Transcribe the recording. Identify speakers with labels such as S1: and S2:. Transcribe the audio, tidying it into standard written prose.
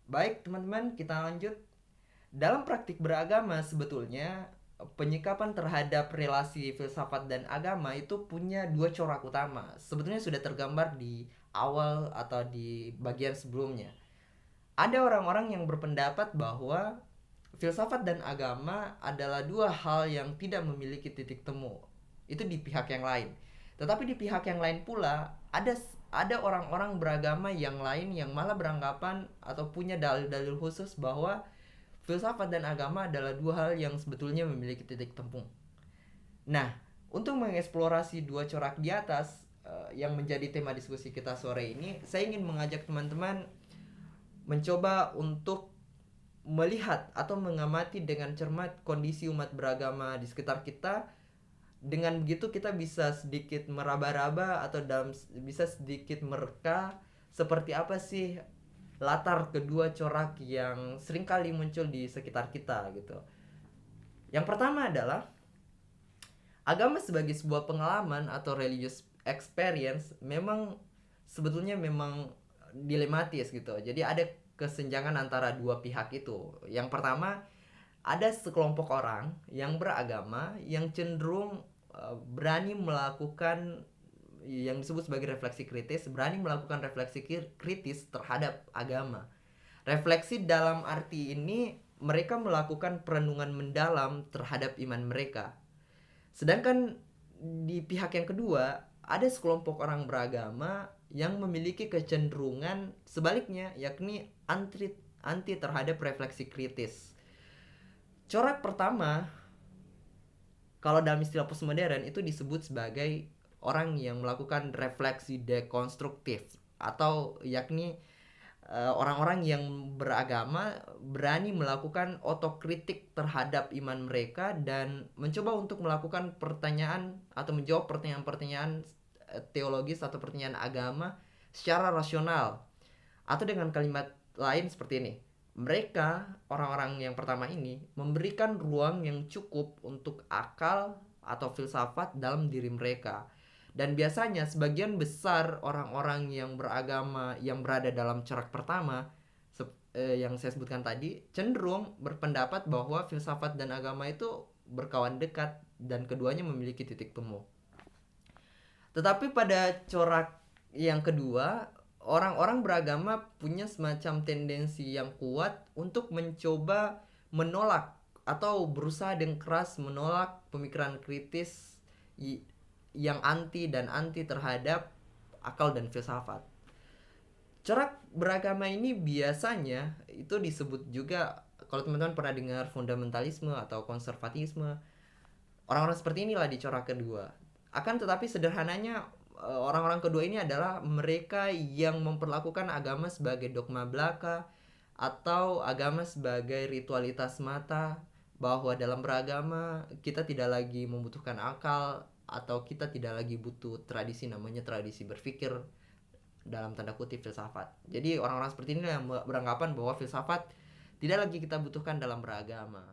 S1: Baik, teman-teman, kita lanjut. Dalam praktik beragama, sebetulnya penyikapan terhadap relasi filsafat dan agama itu punya dua corak utama. Sebetulnya sudah tergambar di awal atau di bagian sebelumnya. Ada orang-orang yang berpendapat bahwa filsafat dan agama adalah dua hal yang tidak memiliki titik temu. Itu di pihak yang lain. Tetapi di pihak yang lain pula ada orang-orang beragama yang lain yang malah beranggapan atau punya dalil-dalil khusus bahwa filsafat dan agama adalah dua hal yang sebetulnya memiliki titik temu. Nah, untuk mengeksplorasi dua corak di atas yang menjadi tema diskusi kita sore ini, saya ingin mengajak teman-teman mencoba untuk melihat atau mengamati dengan cermat kondisi umat beragama di sekitar kita. Dengan begitu kita bisa sedikit meraba-raba atau bisa sedikit mereka seperti apa sih latar kedua corak yang seringkali muncul di sekitar kita gitu. Yang pertama adalah agama sebagai sebuah pengalaman atau religious experience memang dilematis gitu. Jadi ada kesenjangan antara dua pihak itu. Yang pertama, ada sekelompok orang yang beragama yang cenderung berani melakukan yang disebut sebagai refleksi kritis, berani melakukan refleksi kritis terhadap agama. Refleksi dalam arti ini mereka melakukan perenungan mendalam terhadap iman mereka. Sedangkan di pihak yang kedua, ada sekelompok orang beragama yang memiliki kecenderungan sebaliknya, yakni anti terhadap refleksi kritis. Corak pertama, kalau dalam istilah postmodern itu disebut sebagai orang yang melakukan refleksi dekonstruktif, atau yakni orang-orang yang beragama berani melakukan otokritik terhadap iman mereka dan mencoba untuk melakukan pertanyaan atau menjawab pertanyaan-pertanyaan teologis atau pertanyaan agama secara rasional. Atau dengan kalimat lain seperti ini, mereka, orang-orang yang pertama ini, memberikan ruang yang cukup untuk akal atau filsafat dalam diri mereka. Dan biasanya sebagian besar orang-orang yang beragama yang berada dalam corak pertama yang saya sebutkan tadi cenderung berpendapat bahwa filsafat dan agama itu berkawan dekat dan keduanya memiliki titik temu. Tetapi pada corak yang kedua, orang-orang beragama punya semacam tendensi yang kuat untuk mencoba menolak atau berusaha dengan keras menolak pemikiran kritis yang anti terhadap akal dan filsafat. Corak beragama ini biasanya itu disebut juga, kalau teman-teman pernah dengar fundamentalisme atau konservatisme, orang-orang seperti inilah di corak kedua. Akan tetapi sederhananya orang-orang kedua ini adalah mereka yang memperlakukan agama sebagai dogma belaka atau agama sebagai ritualitas semata, bahwa dalam beragama kita tidak lagi membutuhkan akal atau kita tidak lagi butuh tradisi, namanya tradisi berpikir dalam tanda kutip filsafat. Jadi orang-orang seperti ini yang beranggapan bahwa filsafat tidak lagi kita butuhkan dalam beragama.